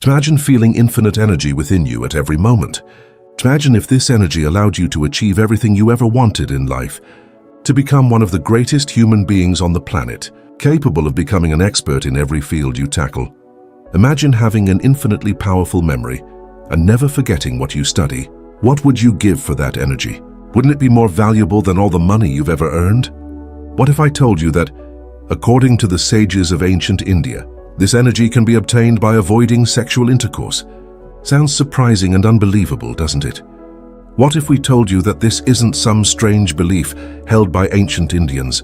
Imagine feeling infinite energy within you at every moment. Imagine if this energy allowed you to achieve everything you ever wanted in life, to become one of the greatest human beings on the planet, capable of becoming an expert in every field you tackle. Imagine having an infinitely powerful memory and never forgetting what you study. What would you give for that energy? Wouldn't it be more valuable than all the money you've ever earned? What if I told you that, according to the sages of ancient India, this energy can be obtained by avoiding sexual intercourse? Sounds surprising and unbelievable, doesn't it? What if we told you that this isn't some strange belief held by ancient Indians,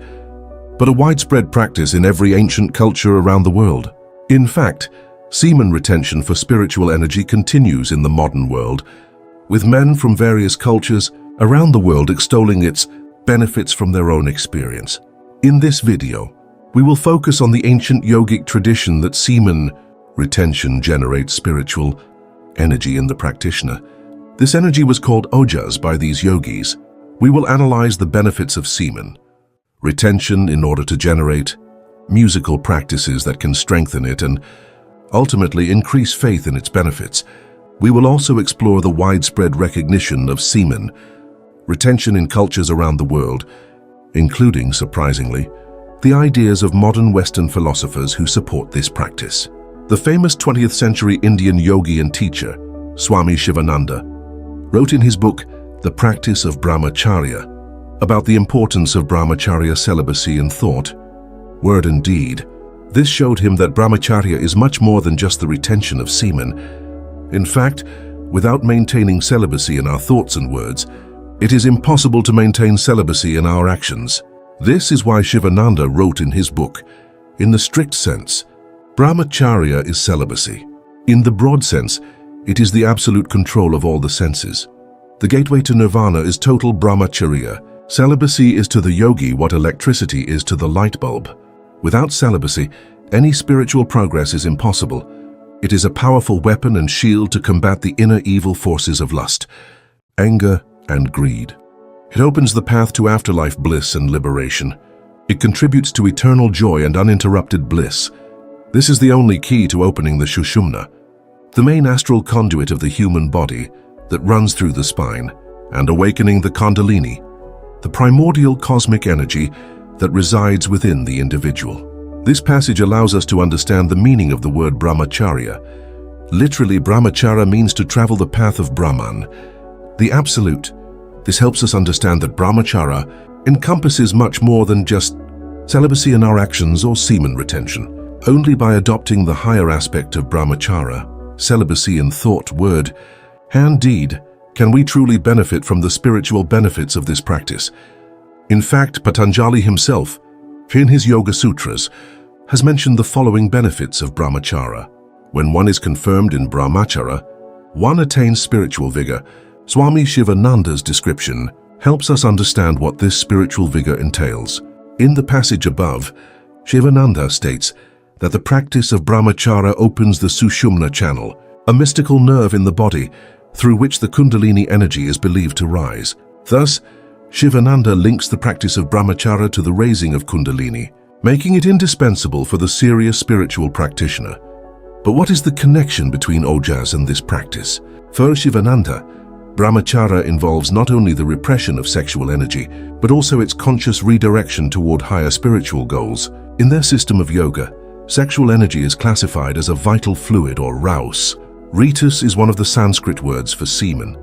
but a widespread practice in every ancient culture around the world? In fact, semen retention for spiritual energy continues in the modern world, with men from various cultures around the world extolling its benefits from their own experience. In this video, we will focus on the ancient yogic tradition that semen retention generates spiritual energy in the practitioner. This energy was called Ojas by these yogis. We will analyze the benefits of semen retention in order to generate musical practices that can strengthen it and ultimately increase faith in its benefits. We will also explore the widespread recognition of semen retention in cultures around the world, including, surprisingly, the ideas of modern Western philosophers who support this practice. The famous 20th century Indian yogi and teacher, Swami Shivananda, wrote in his book, The Practice of Brahmacharya, about the importance of brahmacharya celibacy in thought, word and deed. This showed him that brahmacharya is much more than just the retention of semen. In fact, without maintaining celibacy in our thoughts and words, it is impossible to maintain celibacy in our actions. This is why Shivananda wrote in his book, in the strict sense, brahmacharya is celibacy. In the broad sense, it is the absolute control of all the senses. The gateway to nirvana is total brahmacharya. Celibacy is to the yogi what electricity is to the light bulb. Without celibacy, any spiritual progress is impossible. It is a powerful weapon and shield to combat the inner evil forces of lust, anger, and greed. It opens the path to afterlife bliss and liberation. It contributes to eternal joy and uninterrupted bliss. This is the only key to opening the Sushumna, the main astral conduit of the human body that runs through the spine, and awakening the Kundalini, the primordial cosmic energy that resides within the individual. This passage allows us to understand the meaning of the word brahmacharya. Literally, brahmacharya means to travel the path of Brahman, the absolute. This helps us understand that brahmacharya encompasses much more than just celibacy in our actions or semen retention. Only by adopting the higher aspect of brahmacharya, celibacy in thought, word, and deed, can we truly benefit from the spiritual benefits of this practice. In fact, Patanjali himself, in his Yoga Sutras, has mentioned the following benefits of brahmacharya. When one is confirmed in brahmacharya, one attains spiritual vigor. Swami Shivananda's description helps us understand what this spiritual vigor entails. In the passage above, Shivananda states that the practice of brahmacharya opens the Sushumna channel, a mystical nerve in the body through which the Kundalini energy is believed to rise. Thus, Shivananda links the practice of brahmacharya to the raising of Kundalini, making it indispensable for the serious spiritual practitioner. But what is the connection between Ojas and this practice? For Shivananda, brahmacharya involves not only the repression of sexual energy, but also its conscious redirection toward higher spiritual goals. In their system of yoga, sexual energy is classified as a vital fluid or raus. Ritus is one of the Sanskrit words for semen.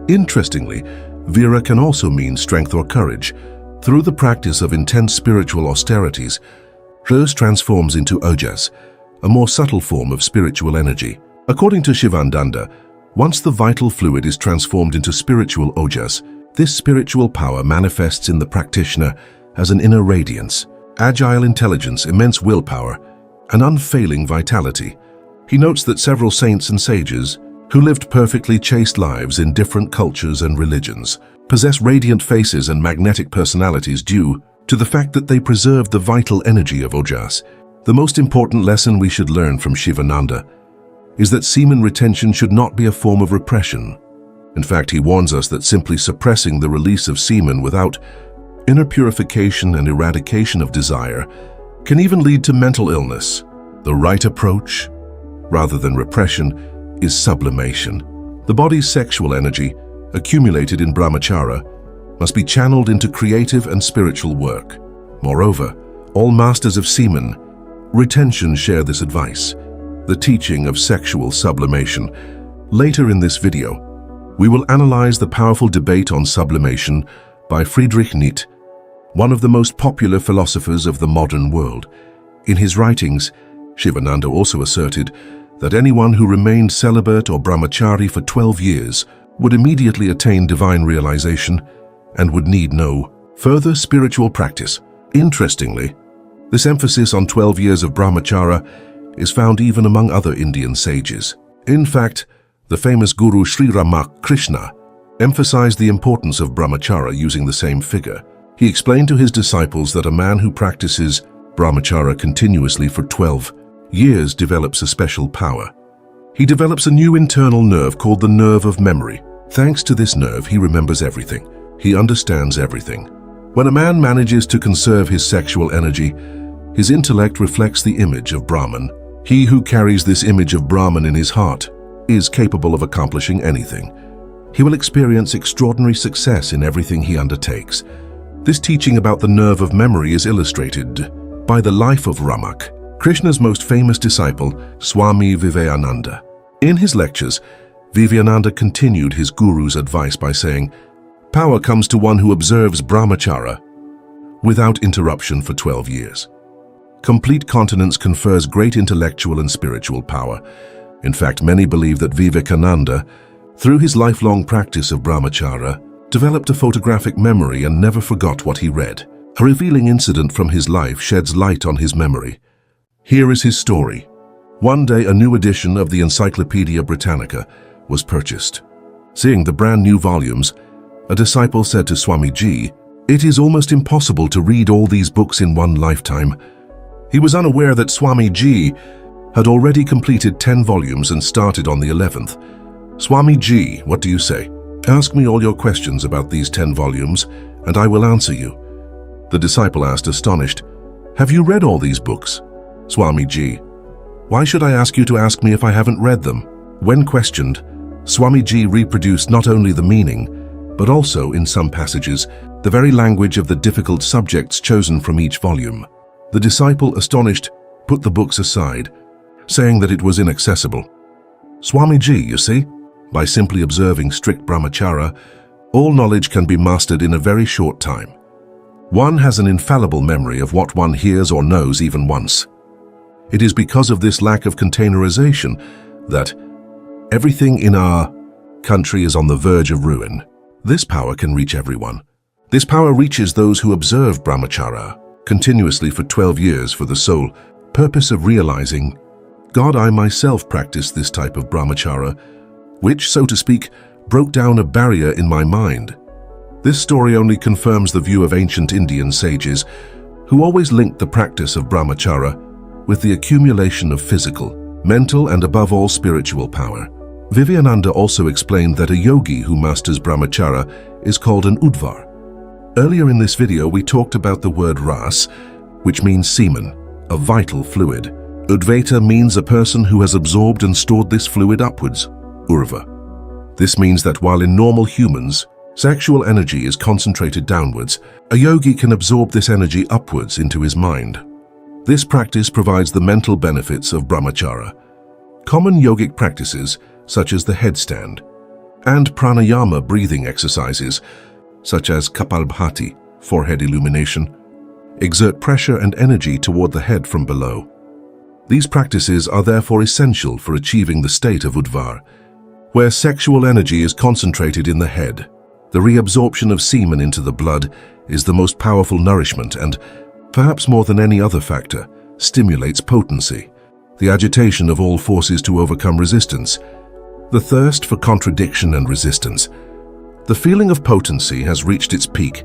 Interestingly, vira can also mean strength or courage. Through the practice of intense spiritual austerities, ras transforms into ojas, a more subtle form of spiritual energy. According to Shivananda, once the vital fluid is transformed into spiritual ojas, this spiritual power manifests in the practitioner as an inner radiance, agile intelligence, immense willpower, and unfailing vitality. He notes that several saints and sages, who lived perfectly chaste lives in different cultures and religions, possess radiant faces and magnetic personalities due to the fact that they preserved the vital energy of Ojas. The most important lesson we should learn from Shivananda is that semen retention should not be a form of repression. In fact, he warns us that simply suppressing the release of semen without inner purification and eradication of desire can even lead to mental illness. The right approach rather than repression, is sublimation. The body's sexual energy, accumulated in brahmacharya, must be channeled into creative and spiritual work. Moreover, all masters of semen retention share this advice, the teaching of sexual sublimation. Later in this video, we will analyze the powerful debate on sublimation by Friedrich Nietzsche, one of the most popular philosophers of the modern world. In his writings, Shivananda also asserted that anyone who remained celibate or brahmachari for 12 years would immediately attain divine realization and would need no further spiritual practice. Interestingly, this emphasis on 12 years of brahmacharya is found even among other Indian sages. In fact, the famous Guru Sri Ramakrishna emphasized the importance of brahmacharya using the same figure. He explained to his disciples that a man who practices brahmacharya continuously for 12 years develops a special power. He develops a new internal nerve called the nerve of memory. Thanks to this nerve, he remembers everything. He understands everything. When a man manages to conserve his sexual energy, his intellect reflects the image of Brahman. He who carries this image of Brahman in his heart is capable of accomplishing anything. He will experience extraordinary success in everything he undertakes. This teaching about the nerve of memory is illustrated by the life of Ramak, Krishna's most famous disciple, Swami Vivekananda. In his lectures, Vivekananda continued his guru's advice by saying, "Power comes to one who observes brahmacharya without interruption for 12 years. Complete continence confers great intellectual and spiritual power." In fact, many believe that Vivekananda, through his lifelong practice of brahmacharya, developed a photographic memory and never forgot what he read. A revealing incident from his life sheds light on his memory. Here is his story. One day, a new edition of the Encyclopedia Britannica was purchased. Seeing the brand new volumes, a disciple said to Swamiji, "It is almost impossible to read all these books in one lifetime." He was unaware that Swamiji had already completed 10 volumes and started on the 11th. "Swamiji, what do you say? Ask me all your questions about these 10 volumes, and I will answer you." The disciple asked, astonished, "Have you read all these books?" "Swamiji, why should I ask you to ask me if I haven't read them?" When questioned, Swamiji reproduced not only the meaning, but also, in some passages, the very language of the difficult subjects chosen from each volume. The disciple, astonished, put the books aside, saying that it was inaccessible. "Swamiji, you see, by simply observing strict brahmacharya, all knowledge can be mastered in a very short time. One has an infallible memory of what one hears or knows even once. It is because of this lack of containerization that everything in our country is on the verge of ruin. This power can reach everyone. This power reaches those who observe brahmacharya continuously for 12 years for the sole purpose of realizing, God, I myself practiced this type of brahmacharya, which, so to speak, broke down a barrier in my mind." This story only confirms the view of ancient Indian sages, who always linked the practice of brahmacharya with the accumulation of physical, mental, and above all spiritual power. Vivekananda also explained that a yogi who masters brahmacharya is called an udvar. Earlier in this video, we talked about the word ras, which means semen, a vital fluid. Udvata means a person who has absorbed and stored this fluid upwards, urva. This means that while in normal humans, sexual energy is concentrated downwards, a yogi can absorb this energy upwards into his mind. This practice provides the mental benefits of brahmacharya. Common yogic practices, such as the headstand, and pranayama breathing exercises, such as kapalbhati, forehead illumination, exert pressure and energy toward the head from below. These practices are therefore essential for achieving the state of udvar, where sexual energy is concentrated in the head. The reabsorption of semen into the blood is the most powerful nourishment and, perhaps more than any other factor, stimulates potency, the agitation of all forces to overcome resistance, the thirst for contradiction and resistance. The feeling of potency has reached its peak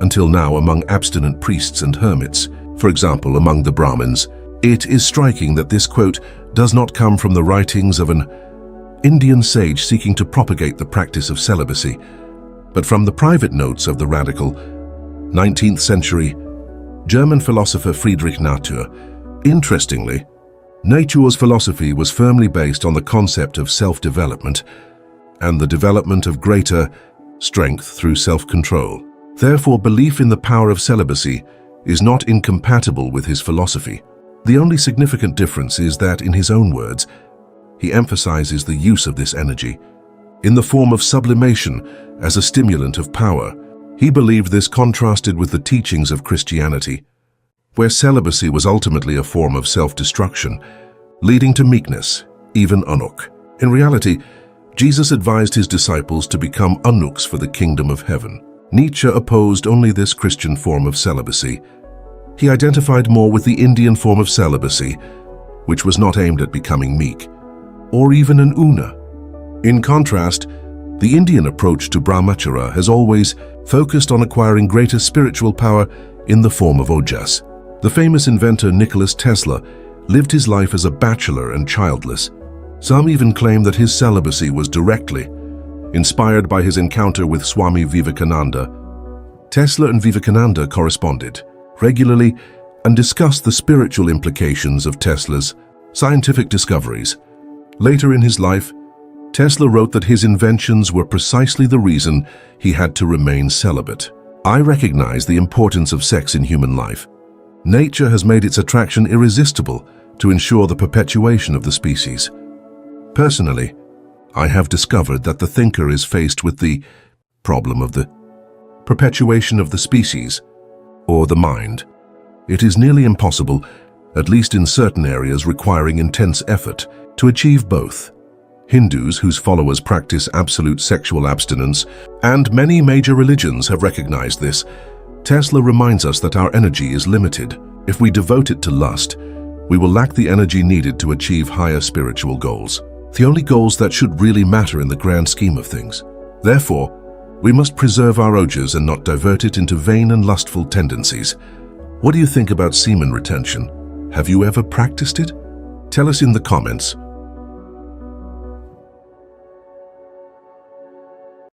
until now among abstinent priests and hermits, for example, among the Brahmins. It is striking that this quote does not come from the writings of an Indian sage seeking to propagate the practice of celibacy, but from the private notes of the radical 19th century German philosopher Friedrich Nietzsche. Interestingly, Nature's philosophy was firmly based on the concept of self-development and the development of greater strength through self-control. Therefore, belief in the power of celibacy is not incompatible with his philosophy. The only significant difference is that, in his own words, he emphasizes the use of this energy in the form of sublimation as a stimulant of power. He believed this contrasted with the teachings of Christianity, where celibacy was ultimately a form of self-destruction, leading to meekness, even eunuch. In reality, Jesus advised his disciples to become eunuchs for the kingdom of heaven. Nietzsche opposed only this Christian form of celibacy. He identified more with the Indian form of celibacy, which was not aimed at becoming meek, or even an una. In contrast, the Indian approach to brahmacharya has always focused on acquiring greater spiritual power in the form of ojas. The famous inventor Nikola Tesla lived his life as a bachelor and childless. Some even claim that his celibacy was directly inspired by his encounter with Swami Vivekananda. Tesla and Vivekananda corresponded regularly and discussed the spiritual implications of Tesla's scientific discoveries. Later in his life, Tesla wrote that his inventions were precisely the reason he had to remain celibate. I recognize the importance of sex in human life. Nature has made its attraction irresistible to ensure the perpetuation of the species. Personally, I have discovered that the thinker is faced with the problem of the perpetuation of the species, or the mind. It is nearly impossible, at least in certain areas requiring intense effort, to achieve both. Hindus, whose followers practice absolute sexual abstinence, and many major religions have recognized this. Tesla reminds us that our energy is limited. If we devote it to lust, we will lack the energy needed to achieve higher spiritual goals, the only goals that should really matter in the grand scheme of things. Therefore, we must preserve our ojas and not divert it into vain and lustful tendencies. What do you think about semen retention? Have you ever practiced it? Tell us in the comments.